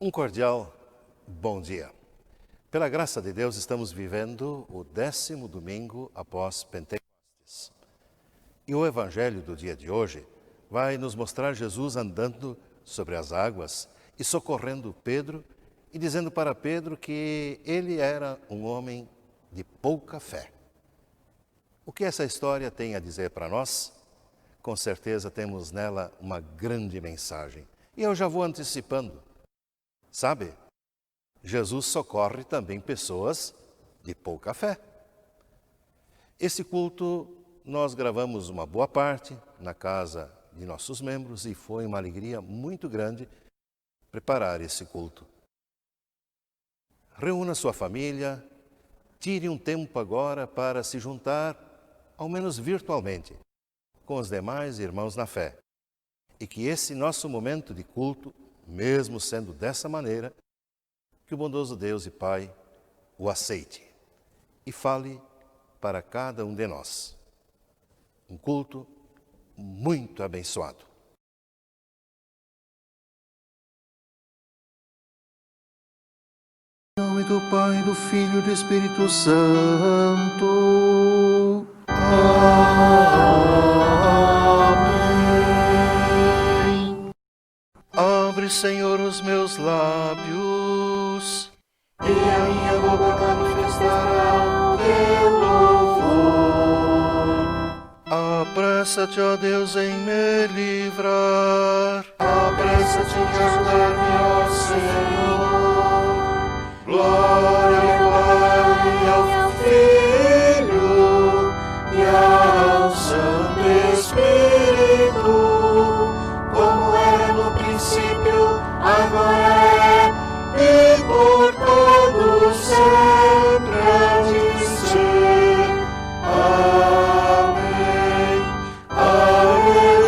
Um cordial bom dia. Pela graça de Deus, estamos vivendo o 10º domingo após Pentecostes. E o evangelho do dia de hoje vai nos mostrar Jesus andando sobre as águas e socorrendo Pedro e dizendo para Pedro que ele era um homem de pouca fé. O que essa história tem a dizer para nós? Com certeza temos nela uma grande mensagem. E eu já vou antecipando. Sabe, Jesus socorre também pessoas de pouca fé. Esse culto nós gravamos uma boa parte na casa de nossos membros e foi uma alegria muito grande preparar esse culto. Reúna sua família, tire um tempo agora para se juntar, ao menos virtualmente, com os demais irmãos na fé. E que esse nosso momento de culto, mesmo sendo dessa maneira, que o bondoso Deus e Pai o aceite e fale para cada um de nós. Um culto muito abençoado. Em nome do Pai, do Filho e do Espírito Santo. Amém. Abre, Senhor, os meus lábios, e a minha boca manifestará o teu louvor. Apressa-te, ó Deus, em me livrar. Apressa-te em ajudar-me, ó Senhor. Glória ao Pai e ao Filho e ao Santo Espírito, como era no princípio, agora é e por todos sempre há de ser. Amém. Aleluia.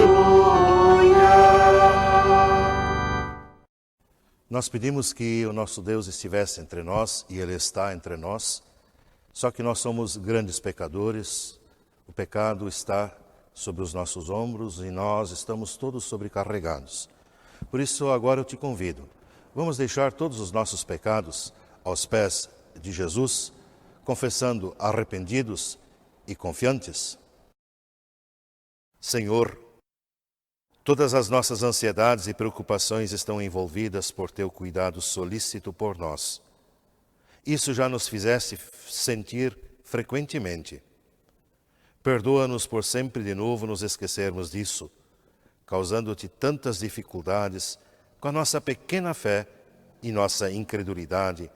Nós pedimos que o nosso Deus estivesse entre nós e Ele está entre nós, só que nós somos grandes pecadores, o pecado está sobre os nossos ombros e nós estamos todos sobrecarregados. Por isso agora eu te convido, vamos deixar todos os nossos pecados aos pés de Jesus, confessando arrependidos e confiantes. Senhor, todas as nossas ansiedades e preocupações estão envolvidas por teu cuidado solícito por nós. Isso já nos fizeste sentir frequentemente. Perdoa-nos por sempre de novo nos esquecermos disso, causando-te tantas dificuldades com a nossa pequena fé e nossa incredulidade,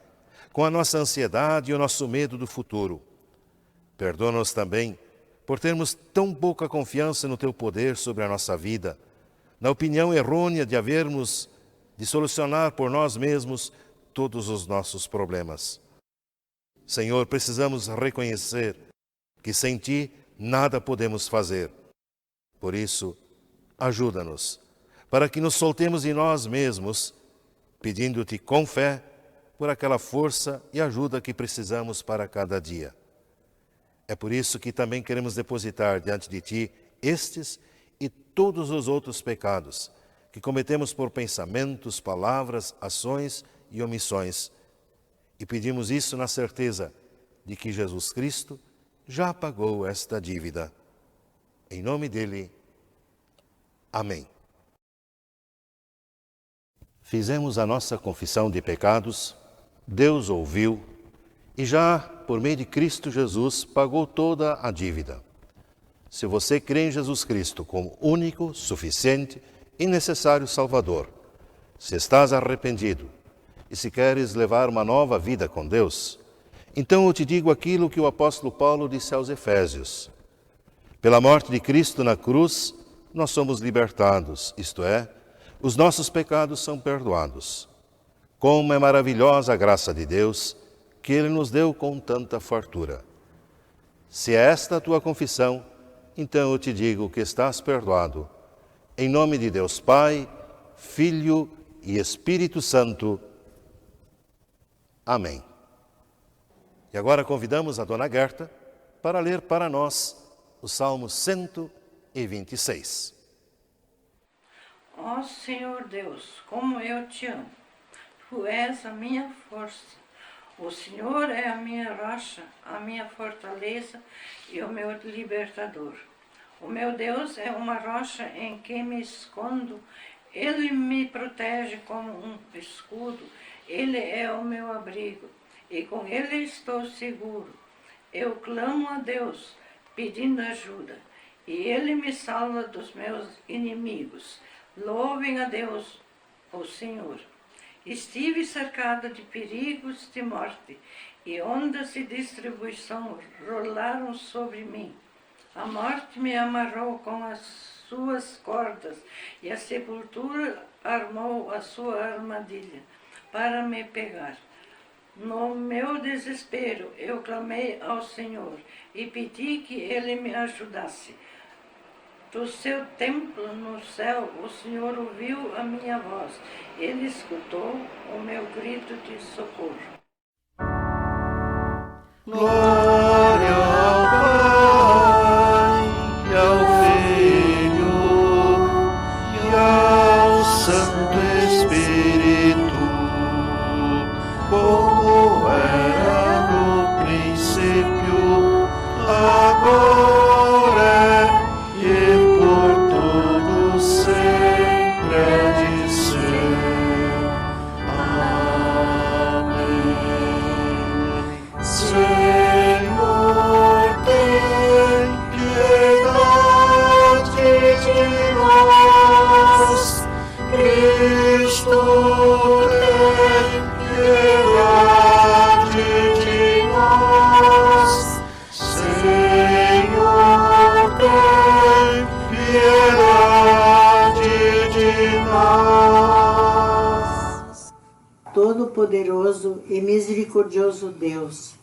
com a nossa ansiedade e o nosso medo do futuro. Perdoa-nos também por termos tão pouca confiança no Teu poder sobre a nossa vida, na opinião errônea de havermos de solucionar por nós mesmos todos os nossos problemas. Senhor, precisamos reconhecer que sem Ti nada podemos fazer. Por isso, ajuda-nos, para que nos soltemos em nós mesmos, pedindo-Te com fé por aquela força e ajuda que precisamos para cada dia. É por isso que também queremos depositar diante de Ti estes e todos os outros pecados que cometemos por pensamentos, palavras, ações e omissões. E pedimos isso na certeza de que Jesus Cristo já pagou esta dívida. Em nome dele, amém. Fizemos a nossa confissão de pecados, Deus ouviu e já, por meio de Cristo Jesus, pagou toda a dívida. Se você crê em Jesus Cristo como único, suficiente e necessário Salvador, se estás arrependido e se queres levar uma nova vida com Deus, então eu te digo aquilo que o apóstolo Paulo disse aos Efésios. Pela morte de Cristo na cruz, nós somos libertados, isto é, os nossos pecados são perdoados. Como é maravilhosa a graça de Deus, que Ele nos deu com tanta fartura. Se é esta a tua confissão, então eu te digo que estás perdoado. Em nome de Deus Pai, Filho e Espírito Santo. Amém. E agora convidamos a Dona Gerta para ler para nós o Salmo 126. Ó Senhor Deus, como eu te amo. Tu és a minha força. O Senhor é a minha rocha, a minha fortaleza e o meu libertador. O meu Deus é uma rocha em que me escondo. Ele me protege como um escudo. Ele é o meu abrigo e com ele estou seguro. Eu clamo a Deus pedindo ajuda e ele me salva dos meus inimigos. Louvem a Deus, o Senhor. Estive cercada de perigos de morte, e ondas de destruição rolaram sobre mim. A morte me amarrou com as suas cordas, e a sepultura armou a sua armadilha para me pegar. No meu desespero, eu clamei ao Senhor e pedi que Ele me ajudasse. Do seu templo no céu, o Senhor ouviu a minha voz. Ele escutou o meu grito de socorro. Glória ao Pai, e ao Filho, e ao Santo Espírito, como era no princípio, agora e por todo sempre há de ser. Amém. Senhor, tem piedade de nós. Cristo, tem piedade de nós. Senhor, tem piedade de nós. Todo-Poderoso e misericordioso Deus,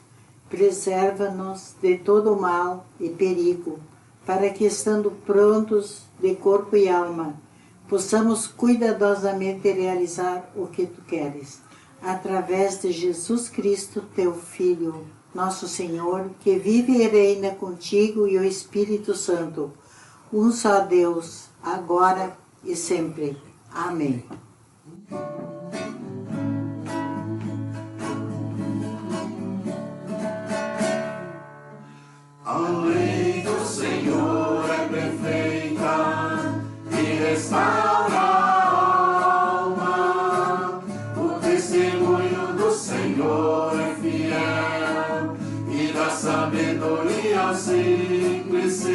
preserva-nos de todo mal e perigo, para que, estando prontos de corpo e alma, possamos cuidadosamente realizar o que Tu queres, através de Jesus Cristo, Teu Filho, nosso Senhor, que vive e reina contigo e o Espírito Santo, um só Deus, agora e sempre. Amém. A lei do Senhor é perfeita e restaura a alma. O testemunho do Senhor é fiel e dá sabedoria aos simples.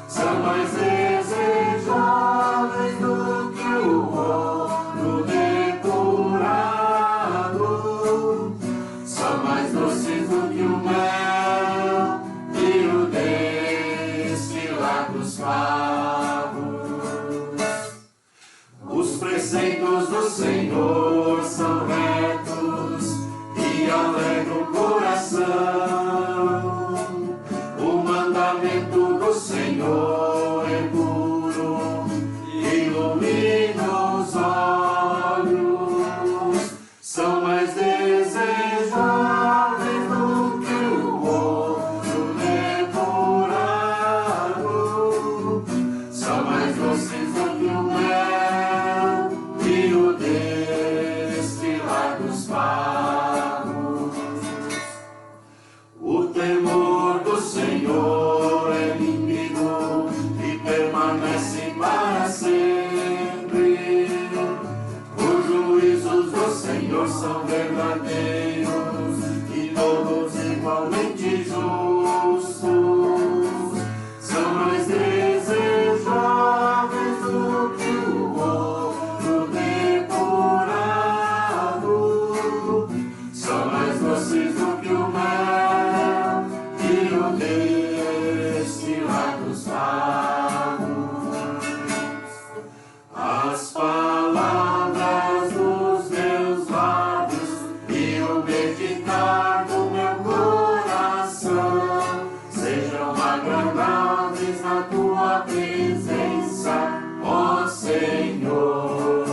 São mais desejáveis do que o ouro depurado. verdadeiros e todos igualmente justos. São mais desejáveis do que o ouro depurado, são mais doces do que o mel e o destilados favos. As palavras dos meus lábios e o meditar do meu coração sejam agradáveis na tua presença, ó Senhor.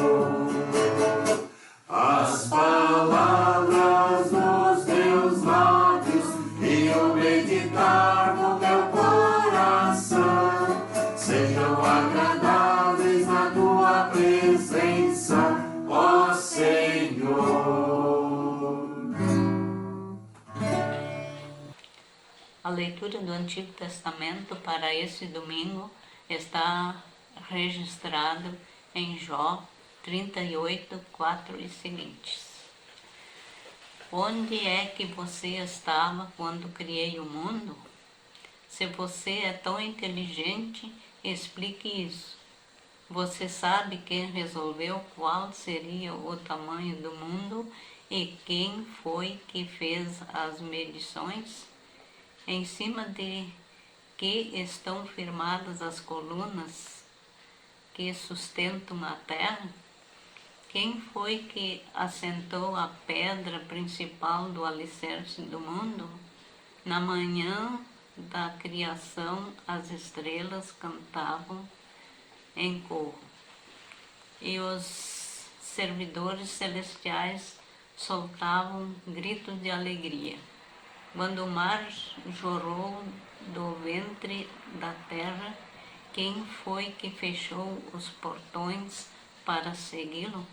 As palavras dos meus lábios e o meditar do meu coração sejam agradáveis na tua presença, ó Senhor. A leitura do Antigo Testamento para esse domingo está registrado em Jó 38, 4 e seguintes. Onde é que você estava quando criei o mundo? Se você é tão inteligente, explique isso. Você sabe quem resolveu qual seria o tamanho do mundo e quem foi que fez as medições? Em cima de que estão firmadas as colunas que sustentam a terra? Quem foi que assentou a pedra principal do alicerce do mundo? Na manhã da criação, as estrelas cantavam em coro, e os servidores celestiais soltavam gritos de alegria. Quando o mar jorrou do ventre da terra, quem foi que fechou os portões para segui-lo?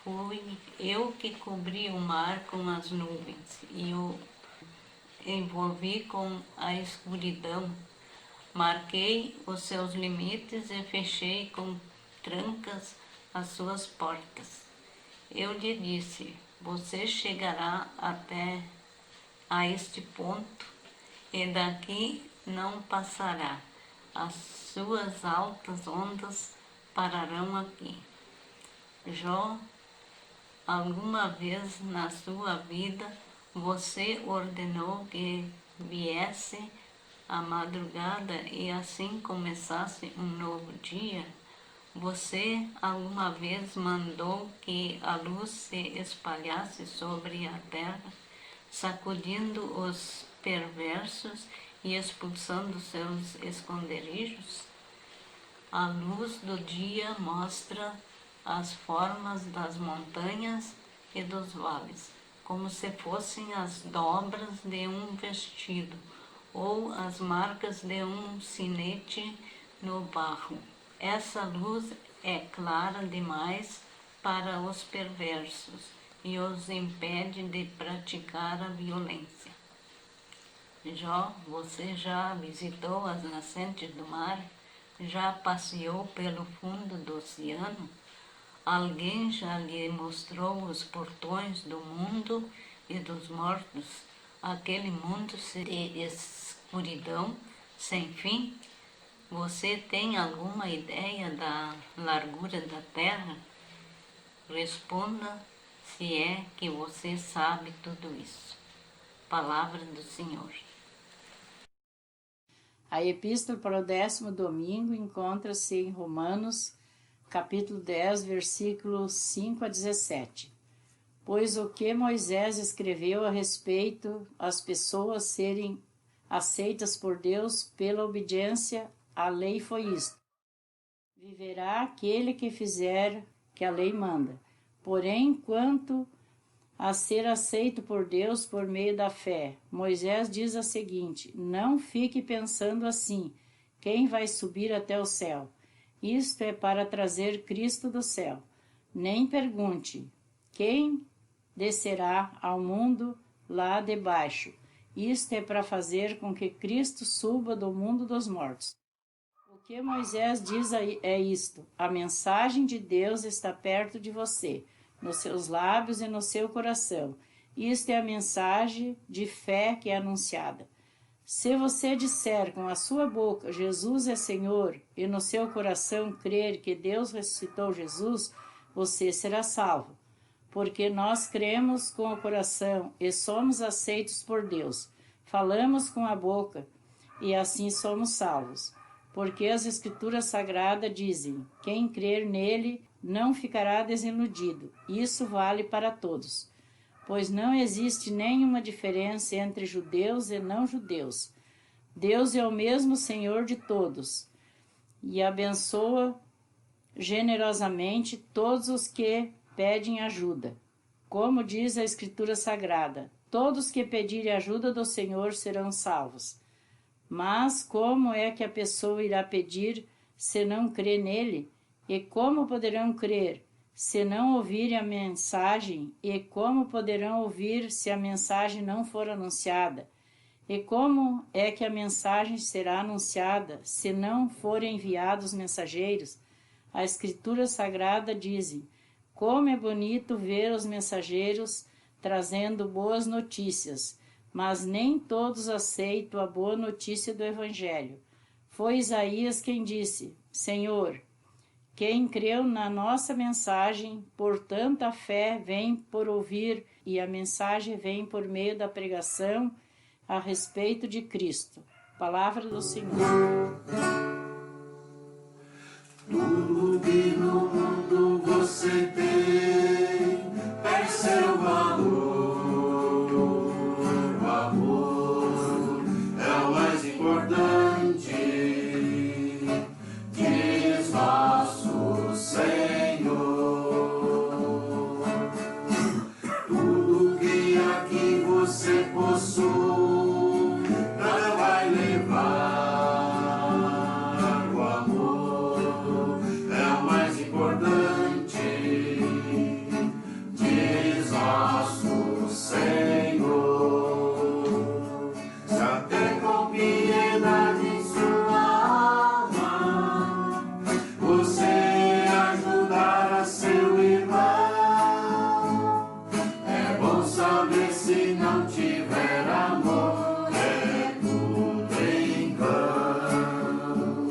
Fui eu que cobri o mar com as nuvens e o envolvi com a escuridão. Marquei os seus limites e fechei com trancas as suas portas. Eu lhe disse: você chegará até a este ponto e daqui não passará. As suas altas ondas pararão aqui. Jó, alguma vez na sua vida você ordenou que viesse a madrugada e assim começasse um novo dia? Você alguma vez mandou que a luz se espalhasse sobre a terra, sacudindo os perversos e expulsando seus esconderijos? A luz do dia mostra as formas das montanhas e dos vales, como se fossem as dobras de um vestido ou as marcas de um sinete no barro. Essa luz é clara demais para os perversos e os impede de praticar a violência. Jó, você já visitou as nascentes do mar? Já passeou pelo fundo do oceano? Alguém já lhe mostrou os portões do mundo e dos mortos, aquele mundo de escuridão sem fim? Você tem alguma ideia da largura da terra? Responda se é que você sabe tudo isso. Palavra do Senhor. A epístola para o 10º domingo encontra-se em Romanos, capítulo 10, versículos 5 a 17. Pois o que Moisés escreveu a respeito às pessoas serem aceitas por Deus pela obediência à lei foi isto: viverá aquele que fizer que a lei manda. Porém, quanto a ser aceito por Deus por meio da fé, Moisés diz a seguinte: não fique pensando assim, quem vai subir até o céu? Isto é para trazer Cristo do céu. Nem pergunte, quem descerá ao mundo lá debaixo? Isto é para fazer com que Cristo suba do mundo dos mortos. O que Moisés diz é isto: a mensagem de Deus está perto de você, nos seus lábios e no seu coração. Isto é a mensagem de fé que é anunciada. Se você disser com a sua boca, Jesus é Senhor, e no seu coração crer que Deus ressuscitou Jesus, você será salvo. Porque nós cremos com o coração e somos aceitos por Deus. Falamos com a boca e assim somos salvos. Porque as Escrituras Sagradas dizem: quem crer nele não ficará desiludido. Isso vale para todos. Pois não existe nenhuma diferença entre judeus e não-judeus. Deus é o mesmo Senhor de todos e abençoa generosamente todos os que pedem ajuda. Como diz a Escritura Sagrada, todos que pedirem ajuda do Senhor serão salvos. Mas como é que a pessoa irá pedir se não crê nele? E como poderão crer se não ouvirem a mensagem? E como poderão ouvir se a mensagem não for anunciada? E como é que a mensagem será anunciada se não forem enviados mensageiros? A Escritura Sagrada diz: como é bonito ver os mensageiros trazendo boas notícias, mas nem todos aceitam a boa notícia do Evangelho. Foi Isaías quem disse: Senhor, quem creu na nossa mensagem, portanto a fé vem por ouvir, e a mensagem vem por meio da pregação a respeito de Cristo. Palavra do Senhor. Tudo que no mundo você tem, perde seu valor. O amor é o mais importante, diz nosso Senhor. Tudo que aqui você possui, nada vai levar. O amor é o mais importante, diz nosso Senhor. Se até com piedade em sua alma você ajudar a seu irmão, é bom saber se não tiver amor, é tudo em vão.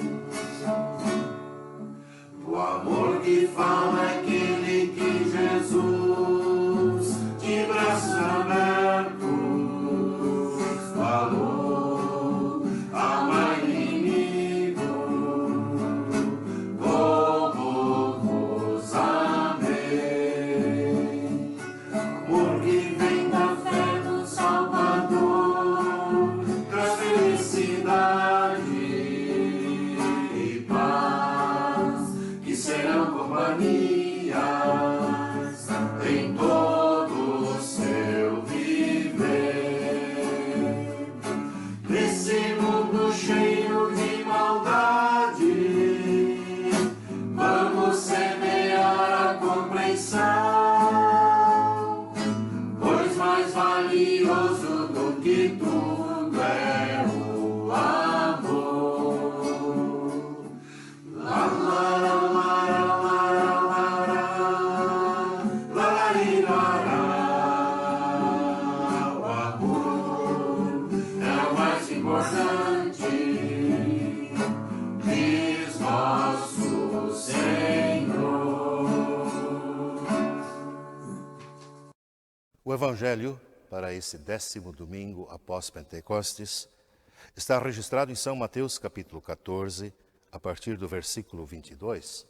O amor que fala é aquele que Jesus, de braços abertos, falou: amar inimigo como vos amei. Amor que vem da fé do Salvador, traz felicidade e paz, que serão companhias em todo o seu viver. Nesse mundo cheio de maldade, vamos semear a compreensão, pois mais valioso do que tudo é o amor. La la la la la la la la la. O amor é o mais importante, diz nosso Senhor. O Evangelho para esse 10º domingo após Pentecostes está registrado em São Mateus capítulo 14, a partir do versículo 22.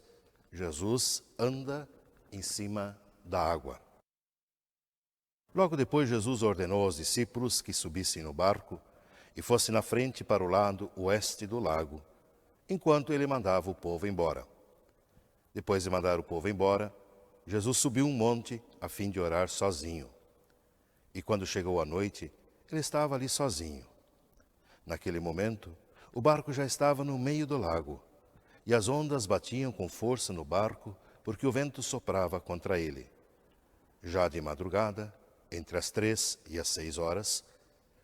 Jesus anda em cima da água. Logo depois, Jesus ordenou aos discípulos que subissem no barco e fossem na frente para o lado oeste do lago, enquanto ele mandava o povo embora. Depois de mandar o povo embora, Jesus subiu um monte a fim de orar sozinho. E quando chegou a noite, ele estava ali sozinho. Naquele momento, o barco já estava no meio do lago, e as ondas batiam com força no barco, porque o vento soprava contra ele. Já de madrugada, entre as 3 e as 6 horas,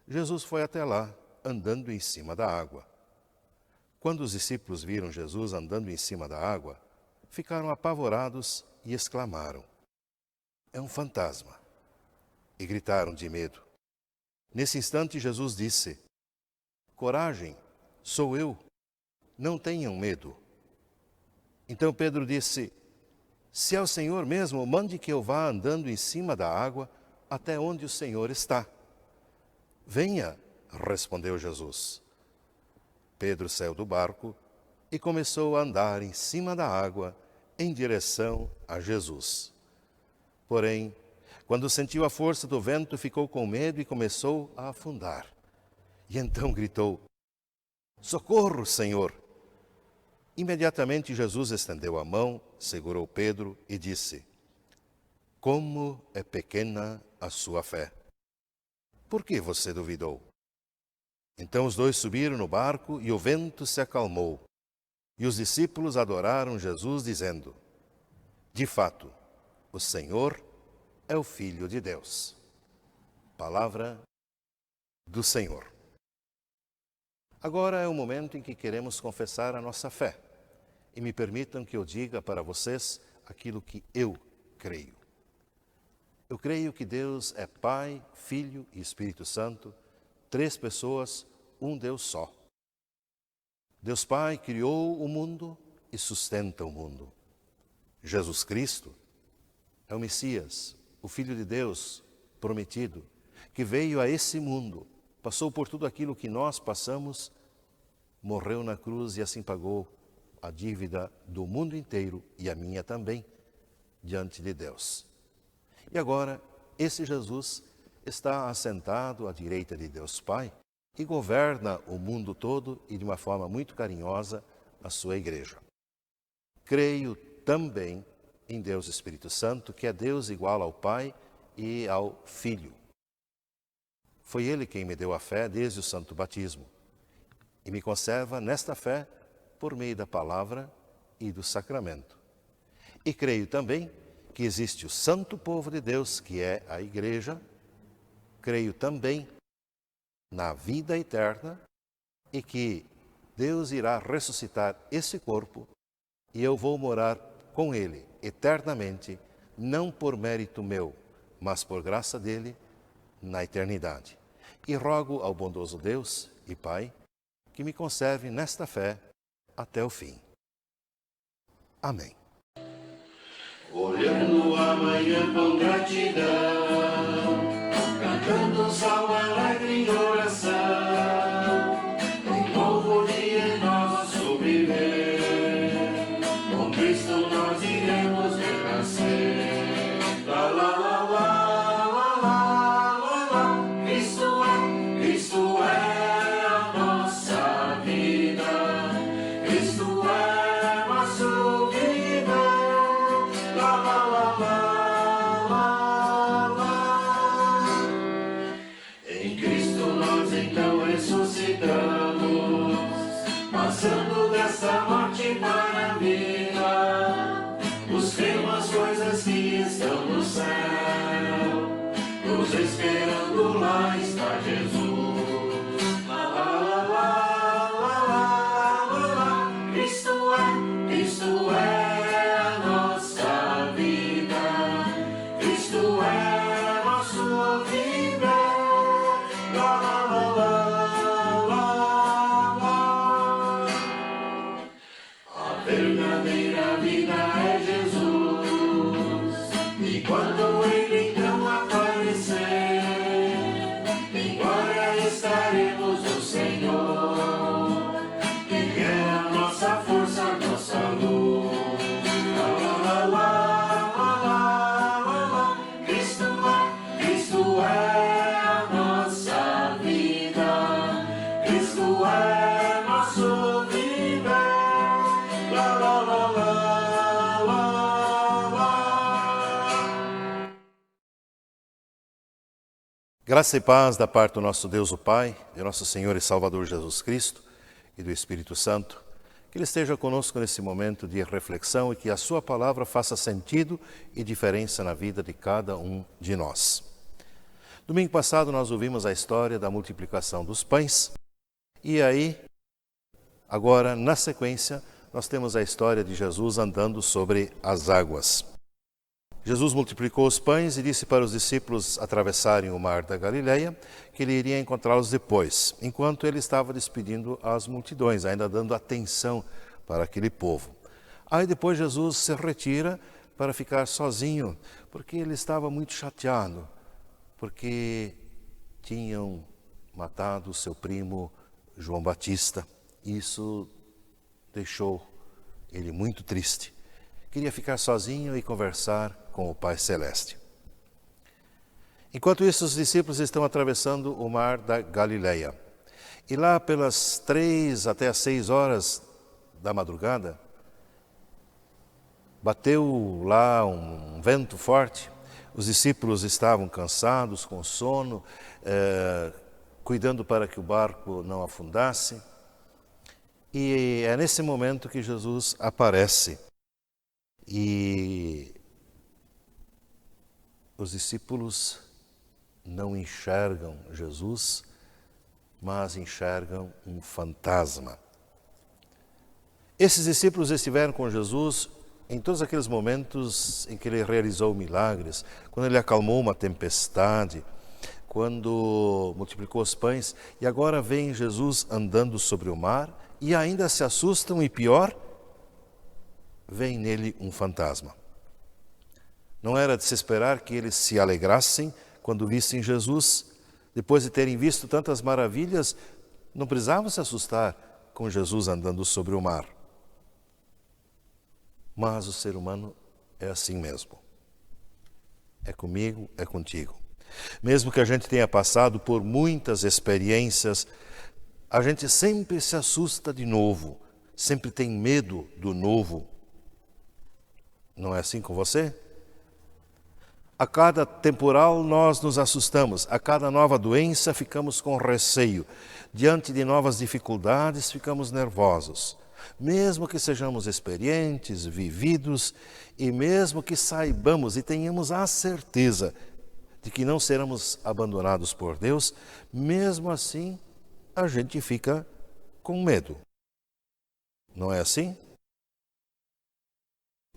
Jesus foi até lá, andando em cima da água. Quando os discípulos viram Jesus andando em cima da água, ficaram apavorados e exclamaram: é um fantasma. E gritaram de medo. Nesse instante, Jesus disse: coragem, sou eu, não tenham medo. Então Pedro disse: se é o Senhor mesmo, mande que eu vá andando em cima da água até onde o Senhor está. Venha, respondeu Jesus. Pedro saiu do barco e começou a andar em cima da água em direção a Jesus. Porém, quando sentiu a força do vento, ficou com medo e começou a afundar. E então gritou: socorro, Senhor! Imediatamente Jesus estendeu a mão, segurou Pedro e disse: como é pequena a sua fé! Por que você duvidou? Então os dois subiram no barco e o vento se acalmou. E os discípulos adoraram Jesus, dizendo: de fato, o Senhor é o Filho de Deus. Palavra do Senhor. Agora é o momento em que queremos confessar a nossa fé. E me permitam que eu diga para vocês aquilo que eu creio. Eu creio que Deus é Pai, Filho e Espírito Santo, 3 pessoas, um Deus só. Deus Pai criou o mundo e sustenta o mundo. Jesus Cristo é o Messias, o Filho de Deus prometido, que veio a esse mundo, passou por tudo aquilo que nós passamos, morreu na cruz e assim pagou a dívida do mundo inteiro e a minha também, diante de Deus. E agora, esse Jesus está assentado à direita de Deus Pai e governa o mundo todo e de uma forma muito carinhosa a sua igreja. Creio também em Deus Espírito Santo, que é Deus igual ao Pai e ao Filho. Foi Ele quem me deu a fé desde o santo batismo e me conserva nesta fé por meio da palavra e do sacramento. E creio também que existe o santo povo de Deus, que é a igreja. Creio também na vida eterna e que Deus irá ressuscitar esse corpo e eu vou morar com Ele eternamente, não por mérito meu, mas por graça dEle na eternidade. E rogo ao bondoso Deus e Pai que me conserve nesta fé até o fim. Amém. Olhando amanhã com gratidão, cantando salmo alegre em oração, um novo dia em nosso viver, com Cristo nós iremos renascer. Lá, lá, lá, lá, lá, lá, lá, lá. Cristo é a nossa vida, Cristo é nosso vida. Lá, lá, lá, lá, lá, lá. Em Cristo nós então ressuscitamos, passando dessa morte para a vida. Busquemos as coisas que estão no céu, nos esperando lá está Jesus. Lá, lá, lá, lá, lá, lá, lá. Cristo é a nossa vida, Cristo é nosso viver. Lá, lá, lá, lá, lá, lá. A verdadeira vida é Jesus, e quando Ele então aparecer, em glória estaremos no Senhor, que é a nossa força, a nossa luz. Lá, lá, lá, lá, lá, lá, lá. Cristo é a nossa vida, Cristo é nosso viver. Lá, lá, lá, lá, lá, lá. Graça e paz da parte do nosso Deus o Pai, de nosso Senhor e Salvador Jesus Cristo e do Espírito Santo, que Ele esteja conosco nesse momento de reflexão e que a Sua palavra faça sentido e diferença na vida de cada um de nós. Domingo passado nós ouvimos a história da multiplicação dos pães e aí, agora na sequência, nós temos a história de Jesus andando sobre as águas. Jesus multiplicou os pães e disse para os discípulos atravessarem o mar da Galileia, que ele iria encontrá-los depois, enquanto ele estava despedindo as multidões, ainda dando atenção para aquele povo. Aí depois Jesus se retira para ficar sozinho, porque ele estava muito chateado, porque tinham matado o seu primo João Batista. Isso deixou ele muito triste. Queria ficar sozinho e conversar com o Pai Celeste. Enquanto isso, os discípulos estão atravessando o mar da Galileia. E lá pelas 3 até as 6 horas da madrugada, bateu lá um vento forte. Os discípulos estavam cansados, com sono, cuidando para que o barco não afundasse. E é nesse momento que Jesus aparece. E os discípulos não enxergam Jesus, mas enxergam um fantasma. Esses discípulos estiveram com Jesus em todos aqueles momentos em que ele realizou milagres, quando ele acalmou uma tempestade, quando multiplicou os pães, e agora vem Jesus andando sobre o mar e ainda se assustam e pior, vem nele um fantasma. Não era de se esperar que eles se alegrassem quando vissem Jesus. Depois de terem visto tantas maravilhas, não precisavam se assustar com Jesus andando sobre o mar. Mas o ser humano é assim mesmo. É comigo, é contigo. Mesmo que a gente tenha passado por muitas experiências, a gente sempre se assusta de novo, sempre tem medo do novo. Não é assim com você? A cada temporal nós nos assustamos, a cada nova doença ficamos com receio, diante de novas dificuldades ficamos nervosos. Mesmo que sejamos experientes, vividos, e mesmo que saibamos e tenhamos a certeza de que não seremos abandonados por Deus, mesmo assim a gente fica com medo. Não é assim?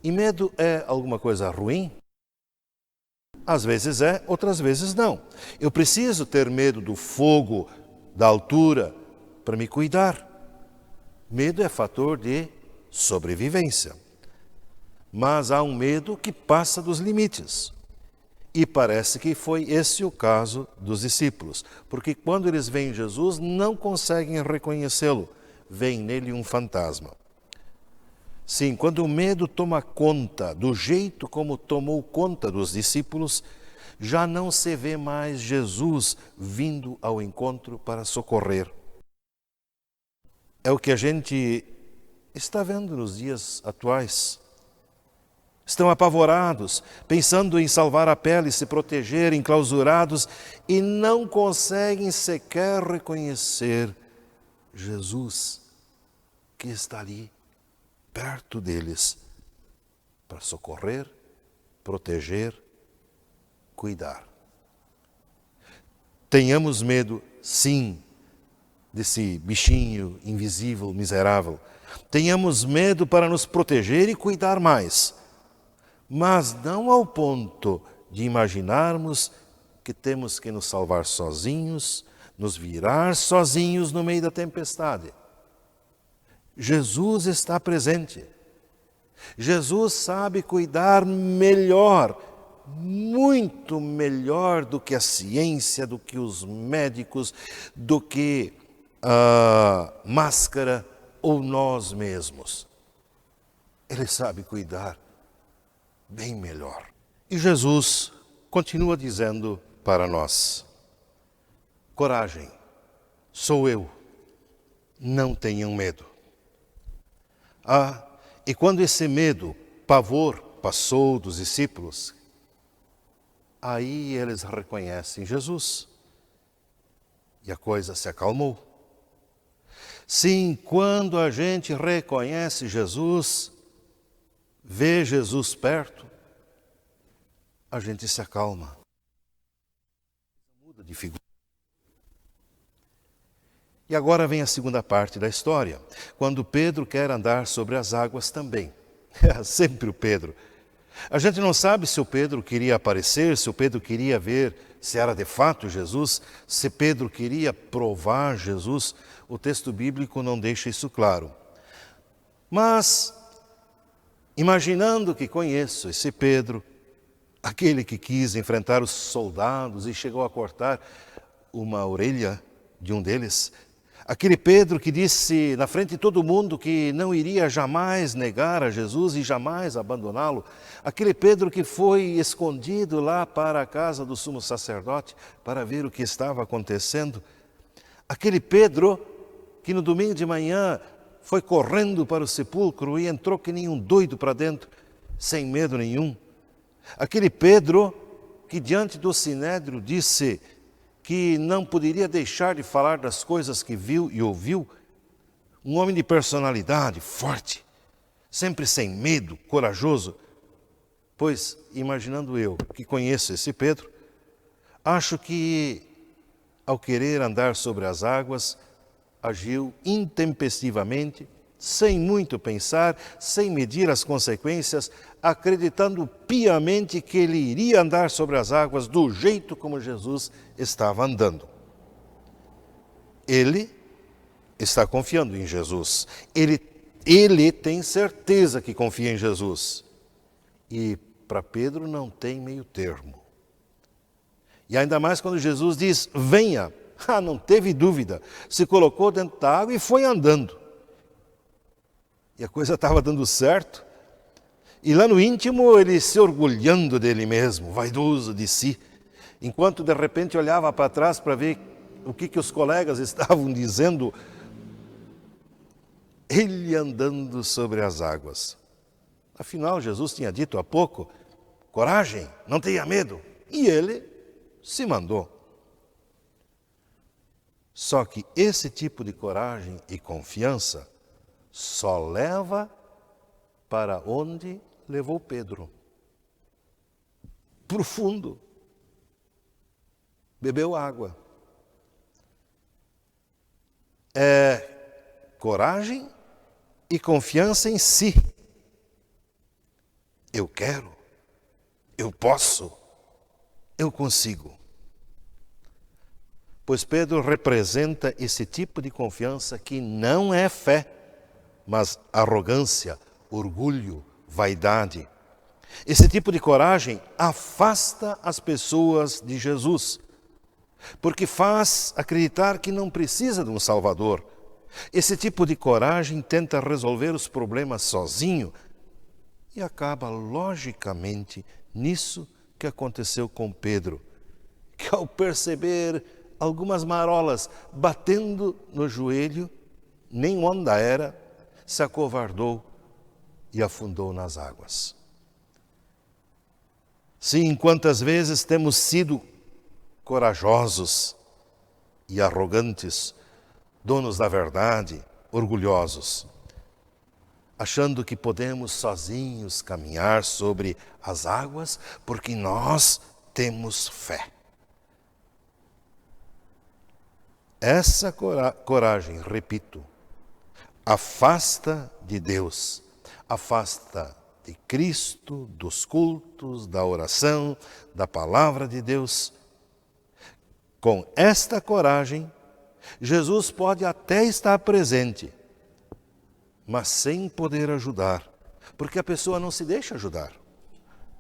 E medo é alguma coisa ruim? Às vezes é, outras vezes não. Eu preciso ter medo do fogo, da altura, para me cuidar. Medo é fator de sobrevivência. Mas há um medo que passa dos limites. E parece que foi esse o caso dos discípulos. Porque quando eles veem Jesus, não conseguem reconhecê-lo. Veem nele um fantasma. Sim, quando o medo toma conta, do jeito como tomou conta dos discípulos, já não se vê mais Jesus vindo ao encontro para socorrer. É o que a gente está vendo nos dias atuais. Estão apavorados, pensando em salvar a pele, se proteger, enclausurados, e não conseguem sequer reconhecer Jesus que está ali perto deles, para socorrer, proteger, cuidar. Tenhamos medo, sim, desse bichinho invisível, miserável. Tenhamos medo para nos proteger e cuidar mais, mas não ao ponto de imaginarmos que temos que nos salvar sozinhos, nos virar sozinhos no meio da tempestade. Jesus está presente. Jesus sabe cuidar melhor, muito melhor do que a ciência, do que os médicos, do que a máscara ou nós mesmos. Ele sabe cuidar bem melhor. E Jesus continua dizendo para nós: coragem, sou eu, não tenham medo. E quando esse medo, pavor, passou dos discípulos, aí eles reconhecem Jesus. E a coisa se acalmou. Sim, quando a gente reconhece Jesus, vê Jesus perto, a gente se acalma. Muda de figura. E agora vem a segunda parte da história, quando Pedro quer andar sobre as águas também. É sempre o Pedro. A gente não sabe se o Pedro queria aparecer, se o Pedro queria ver se era de fato Jesus, se Pedro queria provar Jesus. O texto bíblico não deixa isso claro. Mas, imaginando que conheço esse Pedro, aquele que quis enfrentar os soldados e chegou a cortar uma orelha de um deles, aquele Pedro que disse na frente de todo mundo que não iria jamais negar a Jesus e jamais abandoná-lo, aquele Pedro que foi escondido lá para a casa do sumo sacerdote para ver o que estava acontecendo, aquele Pedro que no domingo de manhã foi correndo para o sepulcro e entrou que nem um doido para dentro, sem medo nenhum, aquele Pedro que diante do sinédrio disse que não poderia deixar de falar das coisas que viu e ouviu, um homem de personalidade forte, sempre sem medo, corajoso. Pois, imaginando eu que conheço esse Pedro, acho que, ao querer andar sobre as águas, agiu intempestivamente, sem muito pensar, sem medir as consequências, acreditando piamente que ele iria andar sobre as águas do jeito como Jesus estava andando. Ele está confiando em Jesus. Ele tem certeza que confia em Jesus. E para Pedro não tem meio termo. E ainda mais quando Jesus diz, venha. Não teve dúvida. Se colocou dentro da água e foi andando. E a coisa estava dando certo. E lá no íntimo, ele se orgulhando dele mesmo, vaidoso de si, enquanto de repente olhava para trás para ver o que os colegas estavam dizendo, ele andando sobre as águas. Afinal, Jesus tinha dito há pouco, coragem, não tenha medo. E ele se mandou. Só que esse tipo de coragem e confiança só leva para onde levou Pedro. Profundo. Bebeu água. É coragem e confiança em si. Eu quero, eu posso, eu consigo. Pois Pedro representa esse tipo de confiança que não é fé, mas arrogância, orgulho, vaidade. Esse tipo de coragem afasta as pessoas de Jesus, porque faz acreditar que não precisa de um Salvador. Esse tipo de coragem tenta resolver os problemas sozinho e acaba, logicamente, nisso que aconteceu com Pedro, que ao perceber algumas marolas batendo no joelho, nem onda era, se acovardou e afundou nas águas. Sim, quantas vezes temos sido corajosos e arrogantes, donos da verdade, orgulhosos, achando que podemos sozinhos caminhar sobre as águas porque nós temos fé. Essa coragem, repito, afasta de Deus, afasta de Cristo, dos cultos, da oração, da palavra de Deus. Com esta coragem, Jesus pode até estar presente, mas sem poder ajudar, porque a pessoa não se deixa ajudar.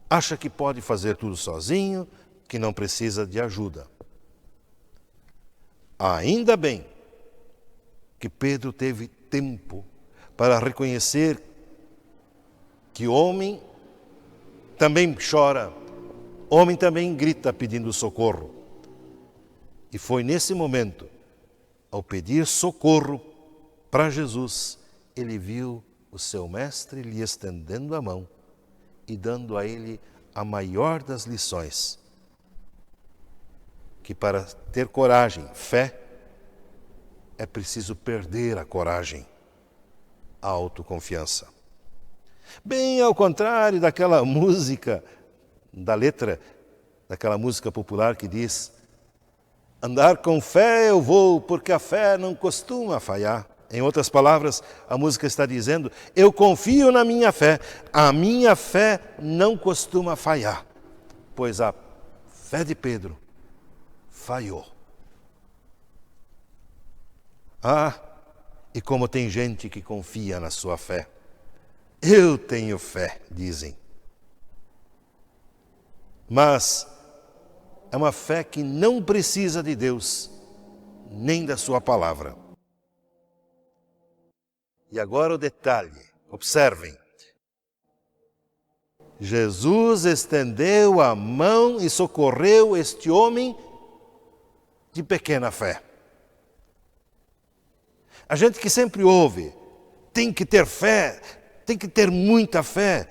Acha que pode fazer tudo sozinho, que não precisa de ajuda. Ainda bem que Pedro teve tempo para reconhecer que homem também chora, homem também grita pedindo socorro. E foi nesse momento, ao pedir socorro para Jesus, ele viu o seu mestre lhe estendendo a mão e dando a ele a maior das lições, que para ter coragem, fé, é preciso perder a coragem, a autoconfiança. Bem ao contrário daquela música, da letra daquela música popular que diz: andar com fé eu vou, porque a fé não costuma falhar. Em outras palavras, a música está dizendo: eu confio na minha fé. A minha fé não costuma falhar, pois a fé de Pedro falhou. Ah, e como tem gente que confia na sua fé. Eu tenho fé, dizem. Mas é uma fé que não precisa de Deus, nem da sua palavra. E agora o detalhe, observem. Jesus estendeu a mão e socorreu este homem de pequena fé. A gente que sempre ouve, tem que ter fé, tem que ter muita fé,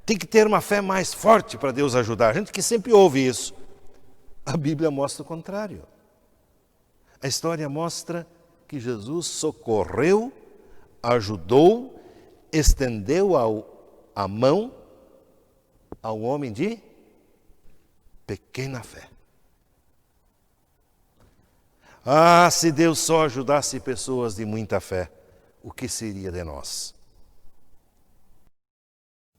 tem que ter uma fé mais forte para Deus ajudar. A gente que sempre ouve isso. A Bíblia mostra o contrário. A história mostra que Jesus socorreu, ajudou, estendeu a mão a um homem de pequena fé. Ah, se Deus só ajudasse pessoas de muita fé, o que seria de nós?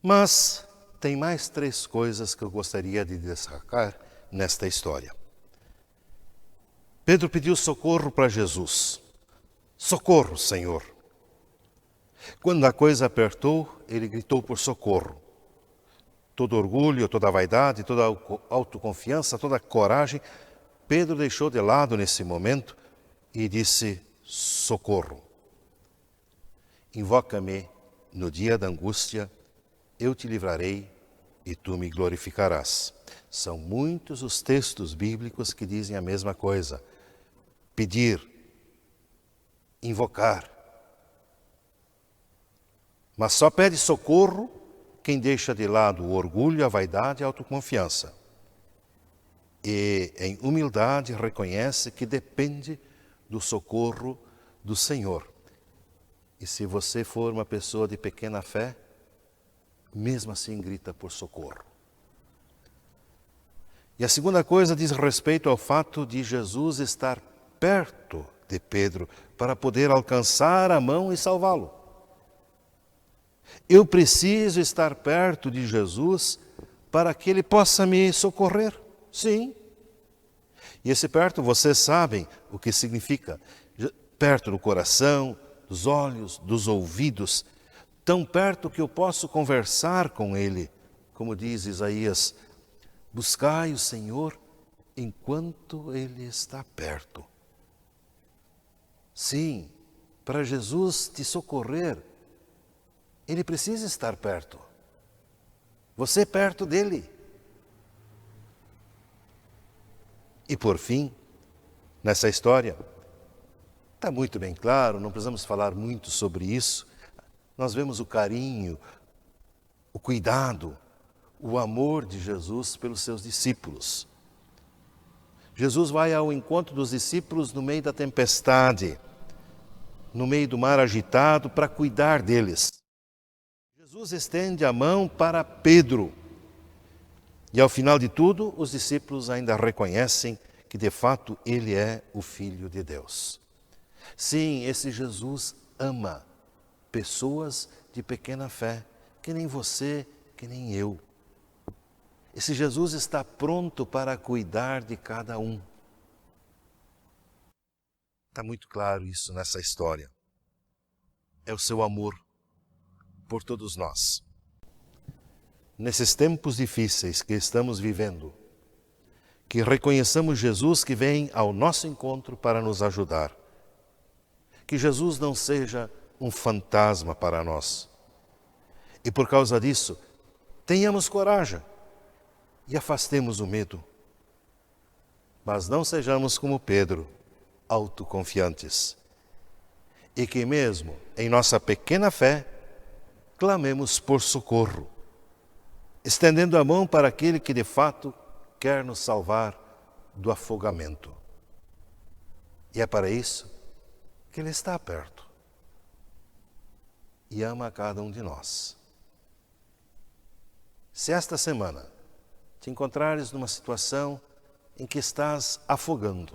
Mas tem mais 3 coisas que eu gostaria de destacar nesta história. Pedro pediu socorro para Jesus. Socorro, Senhor. Quando a coisa apertou, ele gritou por socorro. Todo orgulho, toda vaidade, toda autoconfiança, toda coragem, Pedro deixou de lado nesse momento e disse: socorro. Invoca-me no dia da angústia, eu te livrarei e tu me glorificarás. São muitos os textos bíblicos que dizem a mesma coisa. Pedir, invocar. Mas só pede socorro quem deixa de lado o orgulho, a vaidade e a autoconfiança. E, em humildade, reconhece que depende do socorro do Senhor. E se você for uma pessoa de pequena fé, mesmo assim grita por socorro. E a segunda coisa diz respeito ao fato de Jesus estar perto de Pedro para poder alcançar a mão e salvá-lo. Eu preciso estar perto de Jesus para que Ele possa me socorrer. Sim. E esse perto, vocês sabem o que significa. Perto do coração, dos olhos, dos ouvidos. Tão perto que eu posso conversar com Ele. Como diz Isaías, buscai o Senhor enquanto Ele está perto. Sim, para Jesus te socorrer, Ele precisa estar perto. Você perto dEle. E por fim, nessa história, está muito bem claro, não precisamos falar muito sobre isso. Nós vemos o carinho, o cuidado, o amor de Jesus pelos seus discípulos. Jesus vai ao encontro dos discípulos no meio da tempestade, no meio do mar agitado, para cuidar deles. Jesus estende a mão para Pedro. E ao final de tudo, os discípulos ainda reconhecem que de fato Ele é o Filho de Deus. Sim, esse Jesus ama pessoas de pequena fé, que nem você, que nem eu. Esse Jesus está pronto para cuidar de cada um. Está muito claro isso nessa história. É o seu amor por todos nós. Nesses tempos difíceis que estamos vivendo, que reconheçamos Jesus que vem ao nosso encontro para nos ajudar. Que Jesus não seja um fantasma para nós. E por causa disso, tenhamos coragem e afastemos o medo. Mas não sejamos como Pedro, autoconfiantes. E que mesmo em nossa pequena fé, clamemos por socorro, estendendo a mão para aquele que de fato quer nos salvar do afogamento. E é para isso que Ele está perto e ama a cada um de nós. Se esta semana te encontrares numa situação em que estás afogando,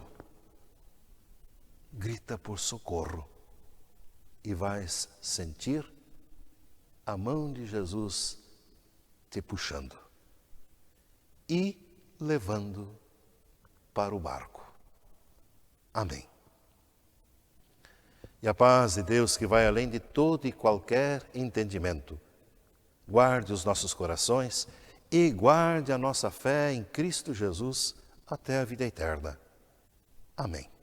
grita por socorro. e vais sentir a mão de Jesus te puxando e levando para o barco. Amém. E a paz de Deus, que vai além de todo e qualquer entendimento, guarde os nossos corações e guarde a nossa fé em Cristo Jesus até a vida eterna. Amém.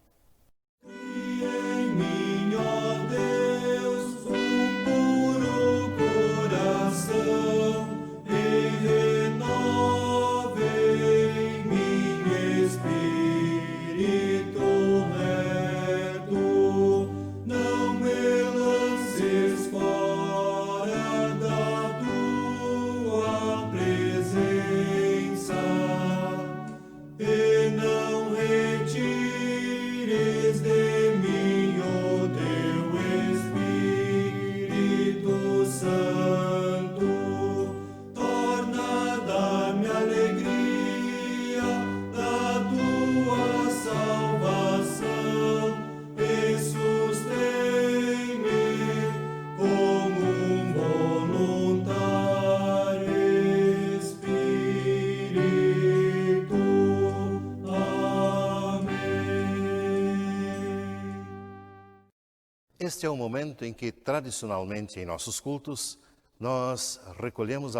Este é o momento em que, tradicionalmente, em nossos cultos, nós recolhemos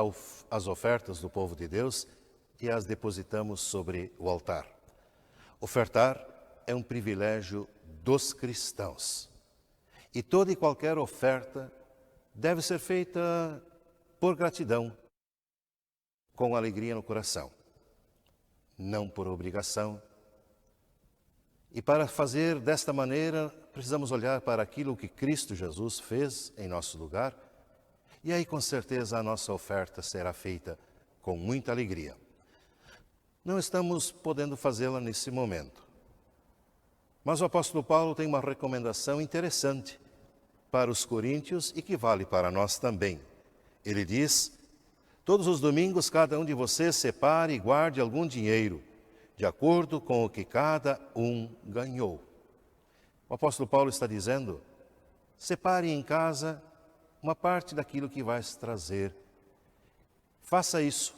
as ofertas do povo de Deus e as depositamos sobre o altar. Ofertar é um privilégio dos cristãos. E toda e qualquer oferta deve ser feita por gratidão, com alegria no coração, não por obrigação. E para fazer desta maneira, precisamos olhar para aquilo que Cristo Jesus fez em nosso lugar, e aí com certeza a nossa oferta será feita com muita alegria. Não estamos podendo fazê-la nesse momento, mas o apóstolo Paulo tem uma recomendação interessante para os coríntios e que vale para nós também. Ele diz: todos os domingos cada um de vocês separe e guarde algum dinheiro, de acordo com o que cada um ganhou. O apóstolo Paulo está dizendo: separe em casa uma parte daquilo que vais trazer. Faça isso.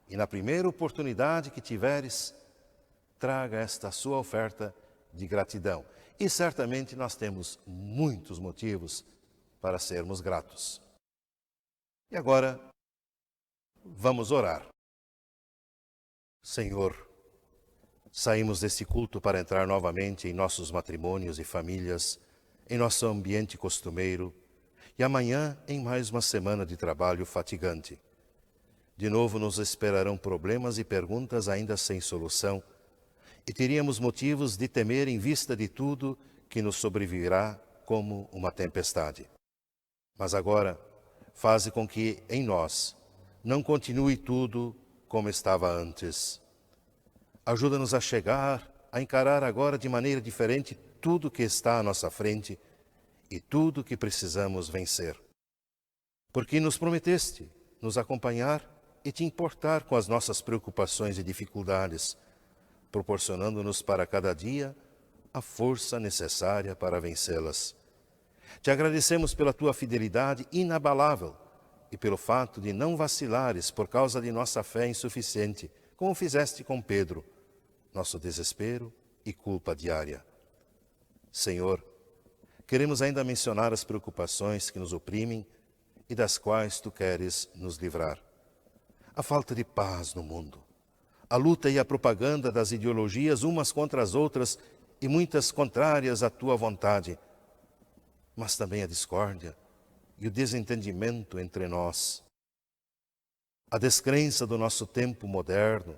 E na primeira oportunidade que tiveres, traga esta sua oferta de gratidão. E certamente nós temos muitos motivos para sermos gratos. E agora, vamos orar. Senhor, saímos desse culto para entrar novamente em nossos matrimônios e famílias, em nosso ambiente costumeiro, e amanhã em mais uma semana de trabalho fatigante. De novo nos esperarão problemas e perguntas ainda sem solução, e teríamos motivos de temer em vista de tudo que nos sobrevirá como uma tempestade. Mas agora, faze com que em nós não continue tudo como estava antes. Ajuda-nos a chegar, a encarar agora de maneira diferente tudo que está à nossa frente e tudo que precisamos vencer. Porque nos prometeste nos acompanhar e te importar com as nossas preocupações e dificuldades, proporcionando-nos para cada dia a força necessária para vencê-las. Te agradecemos pela tua fidelidade inabalável e pelo fato de não vacilares por causa de nossa fé insuficiente, como fizeste com Pedro, nosso desespero e culpa diária. Senhor, queremos ainda mencionar as preocupações que nos oprimem e das quais tu queres nos livrar. A falta de paz no mundo, a luta e a propaganda das ideologias umas contra as outras e muitas contrárias à tua vontade, mas também a discórdia e o desentendimento entre nós, a descrença do nosso tempo moderno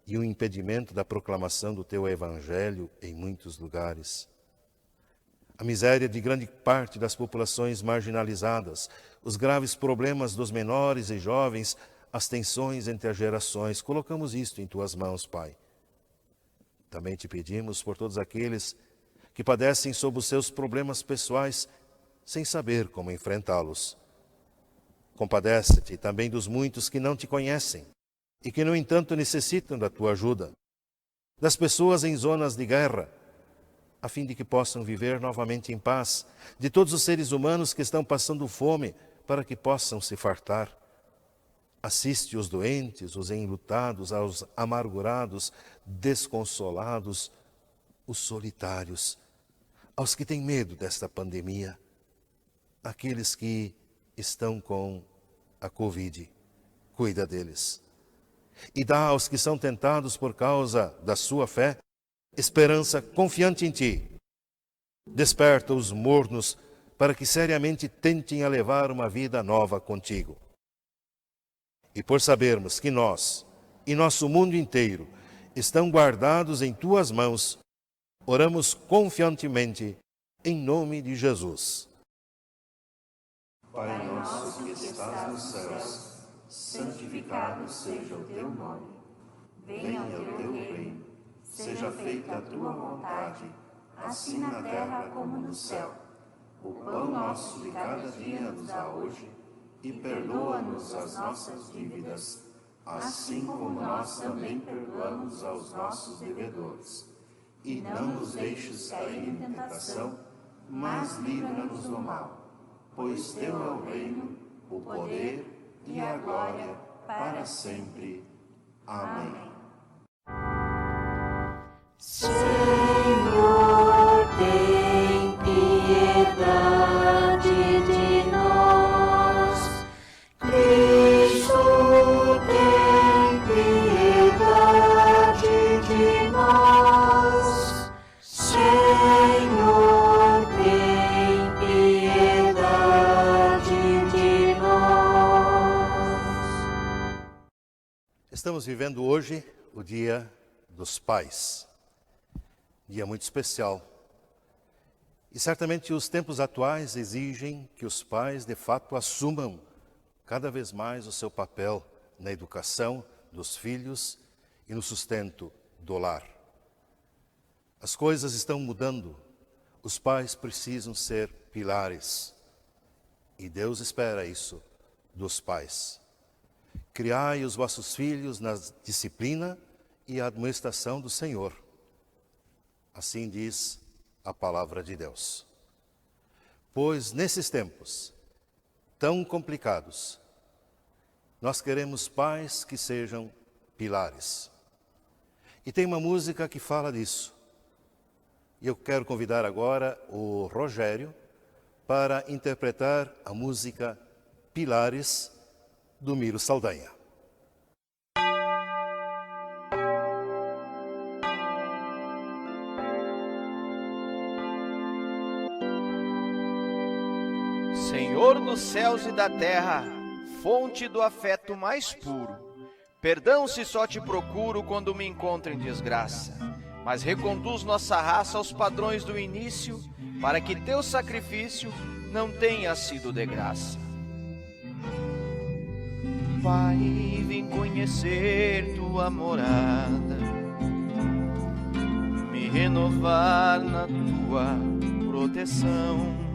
e o impedimento da proclamação do teu evangelho em muitos lugares, a miséria de grande parte das populações marginalizadas, os graves problemas dos menores e jovens, as tensões entre as gerações. Colocamos isto em tuas mãos, Pai. Também te pedimos por todos aqueles que padecem sob os seus problemas pessoais sem saber como enfrentá-los. Compadece-te também dos muitos que não te conhecem e que, no entanto, necessitam da tua ajuda. Das pessoas em zonas de guerra, a fim de que possam viver novamente em paz, de todos os seres humanos que estão passando fome, para que possam se fartar. Assiste os doentes, os enlutados, aos amargurados, desconsolados, os solitários, aos que têm medo desta pandemia, aqueles que estão com a Covid. Cuida deles. E dá aos que são tentados por causa da sua fé esperança confiante em Ti. Desperta os mornos para que seriamente tentem a levar uma vida nova contigo. E por sabermos que nós e nosso mundo inteiro estão guardados em Tuas mãos, oramos confiantemente em nome de Jesus. Pai nosso que estás nos céus, santificado seja o Teu nome. Venha o Teu reino, seja feita a Tua vontade, assim na terra como no céu. O pão nosso de cada dia nos dá hoje, e perdoa-nos as nossas dívidas, assim como nós também perdoamos aos nossos devedores. E não nos deixes cair em tentação, mas livra-nos do mal. Pois Teu é o reino, o poder e a glória para sempre. Amém. Senhor, tem piedade de nós. Cristo, tem piedade de nós. Senhor, tem piedade de nós. Estamos vivendo hoje o Dia dos Pais. Dia muito especial. E certamente os tempos atuais exigem que os pais, de fato, assumam cada vez mais o seu papel na educação dos filhos e no sustento do lar. As coisas estão mudando. Os pais precisam ser pilares. E Deus espera isso dos pais. Criai os vossos filhos na disciplina e administração do Senhor. Assim diz a palavra de Deus. Pois nesses tempos tão complicados, nós queremos pais que sejam pilares. E tem uma música que fala disso. E eu quero convidar agora o Rogério para interpretar a música Pilares, do Miro Saldanha. Senhor dos céus e da terra, fonte do afeto mais puro, perdão se só te procuro quando me encontro em desgraça, mas reconduz nossa raça aos padrões do início, para que teu sacrifício não tenha sido de graça. Pai, vim conhecer tua morada, me renovar na tua proteção.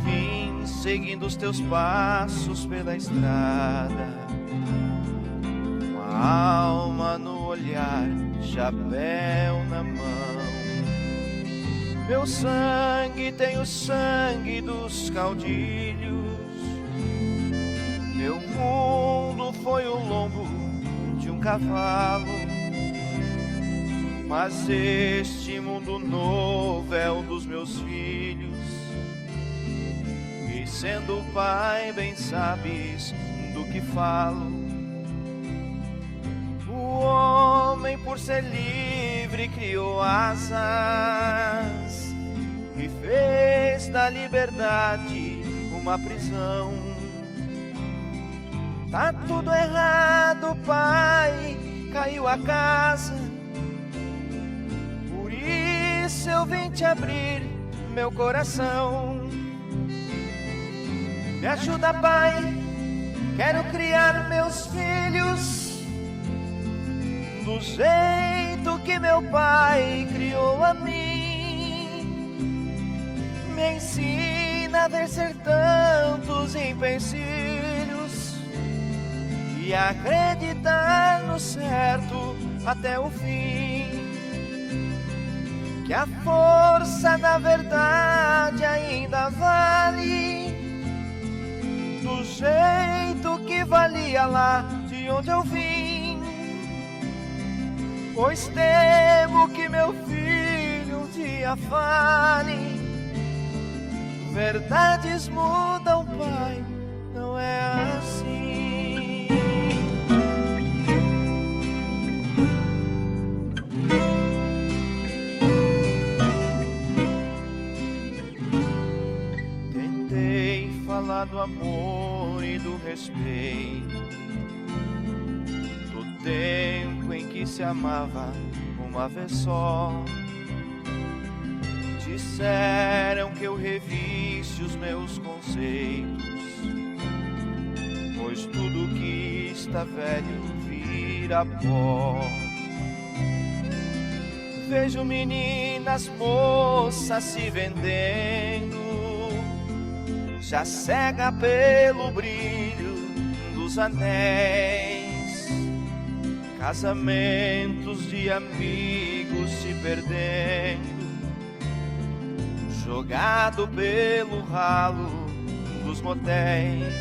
Vim seguindo os teus passos pela estrada, uma alma no olhar, chapéu na mão. Meu sangue tem o sangue dos caudilhos, meu mundo foi o lombo de um cavalo, mas este mundo novo é o dos meus filhos. E sendo pai, bem sabes do que falo. O homem, por ser livre, criou asas e fez da liberdade uma prisão. Tá tudo errado, pai, caiu a casa. Por isso eu vim te abrir meu coração. Me ajuda, pai, quero criar meus filhos do jeito que meu pai criou a mim. Me ensina a vencer tantos empecilhos e acreditar no certo até o fim. que a força da verdade ainda vale, do jeito que valia lá de onde eu vim. Pois temo que meu filho um dia fale, verdades mudam, Pai, não é assim. Tentei falar do amor e do respeito, do tempo em que se amava uma vez só. Disseram que eu revisse os meus conceitos, pois tudo que está velho vira pó. Vejo meninas, moças se vendendo, já cega pelo brilho dos anéis. Casamentos de amigos se perdendo, jogado pelo ralo dos motéis.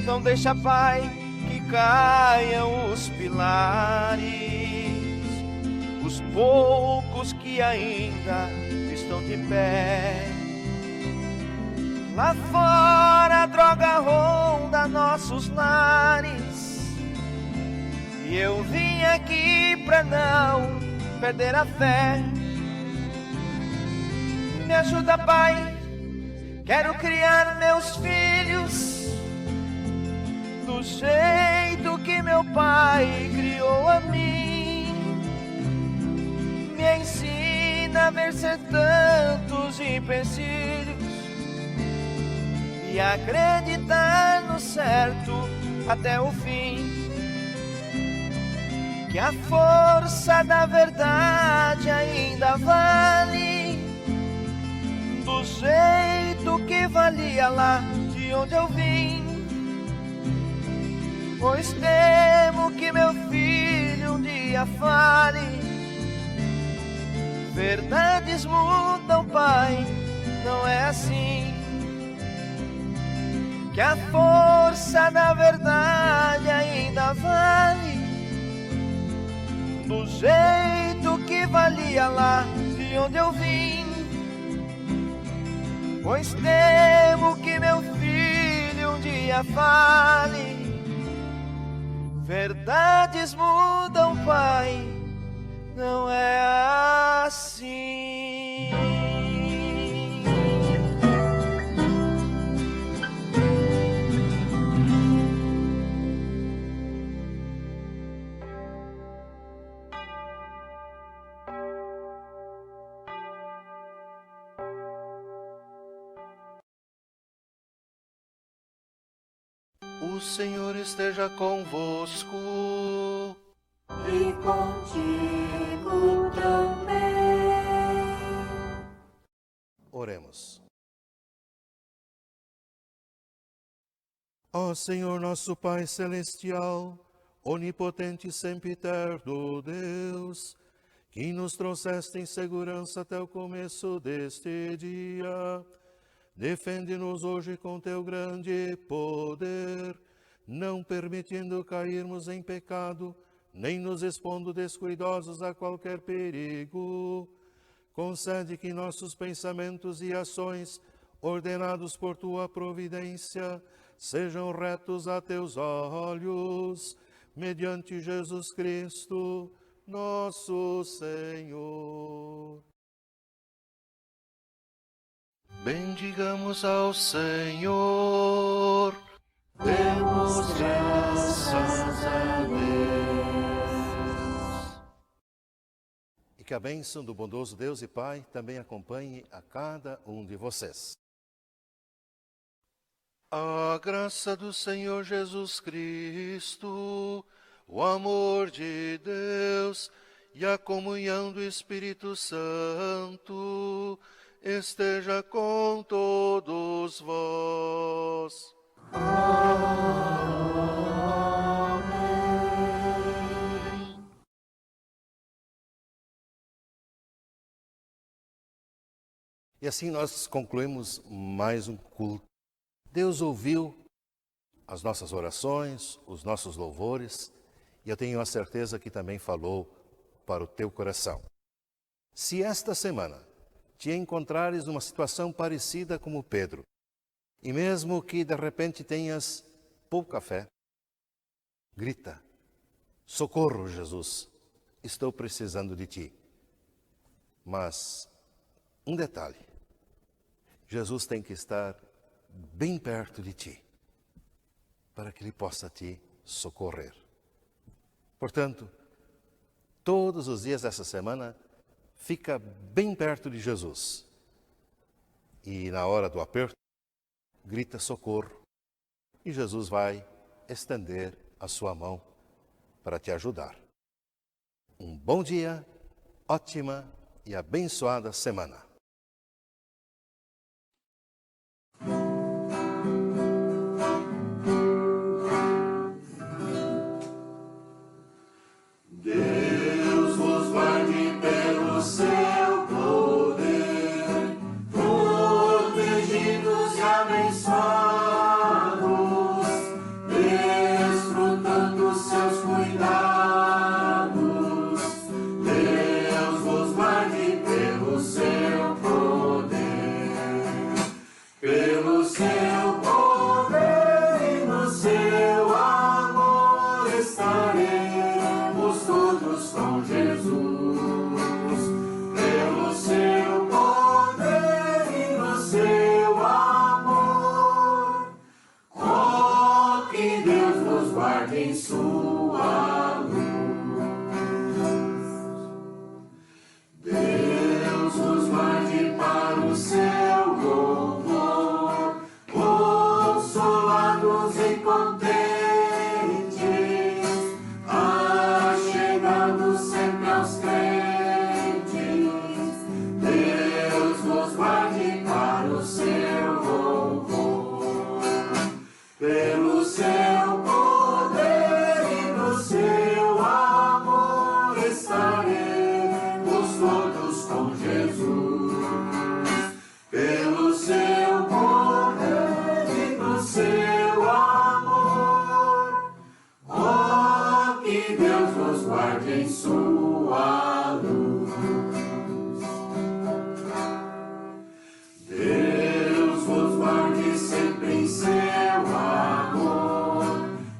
Não deixa, Pai, que caiam os pilares, os poucos que ainda estão de pé. Lá fora a droga ronda nossos lares, e eu vim aqui pra não perder a fé. Me ajuda, Pai, quero criar meus filhos do jeito que meu Pai criou a mim. Me ensina a vencer tantos empecilhos e acreditar no certo até o fim. Que a força da verdade ainda vale, do jeito que valia lá de onde eu vim. Pois temo que meu filho um dia fale, verdades mudam, Pai, não é assim. Que a força da verdade ainda vale, do jeito que valia lá de onde eu vim. Pois temo que meu filho um dia fale, verdades mudam, Pai, não é assim. O Senhor esteja convosco. E contigo também. Oremos. Ó Senhor nosso Pai Celestial, onipotente e sempiterno Deus, que nos trouxeste em segurança até o começo deste dia, defende-nos hoje com teu grande poder, não permitindo cairmos em pecado, nem nos expondo descuidosos a qualquer perigo. Concede que nossos pensamentos e ações, ordenados por tua providência, sejam retos a teus olhos, mediante Jesus Cristo, nosso Senhor. Bendigamos ao Senhor, demos graças a Deus. E que a bênção do bondoso Deus e Pai também acompanhe a cada um de vocês. A graça do Senhor Jesus Cristo, o amor de Deus e a comunhão do Espírito Santo esteja com todos vós. E assim nós concluímos mais um culto. Deus ouviu as nossas orações, os nossos louvores, e eu tenho a certeza que também falou para o teu coração. Se esta semana te encontrares numa situação parecida como Pedro, e mesmo que de repente tenhas pouca fé, grita: socorro, Jesus, estou precisando de ti. Mas um detalhe: Jesus tem que estar bem perto de ti, para que Ele possa te socorrer. Portanto, todos os dias dessa semana, fica bem perto de Jesus. E na hora do aperto, grita socorro. E Jesus vai estender a sua mão para te ajudar. Um bom dia, ótima e abençoada semana. Deus vos guarde pelo seu poder, protegidos e abençoados, desfrutando seus cuidados. Deus vos guarde pelo seu poder, pelo seu poder e no seu amor estaremos todos com Jesus. Pelo seu poder e no seu amor, oh, que Deus vos guarde em sua luz. Deus vos guarde para o seu louvor, consolados e contentes, achegando sempre aos crentes. Deus vos guarde para o seu louvor, pelo seu poder e no seu amor estaremos todos com Jesus. Pelo seu poder e no seu amor, oh, que Deus vos guarde em sua luz. Deus vos guarde sempre em seu amor,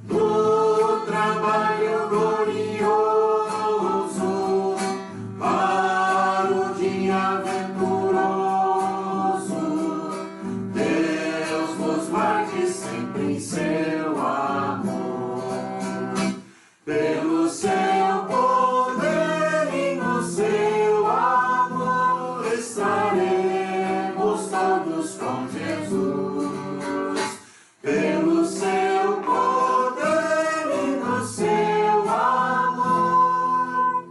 no trabalho glorioso, para o dia venturoso. Deus vos guarde sempre em seu amor, pelo seu poder e no seu amor estaremos todos com Jesus. Pelo seu poder e no seu amor,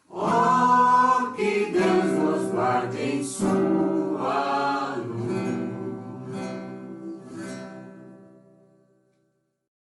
oh, que Deus vos guarde em sua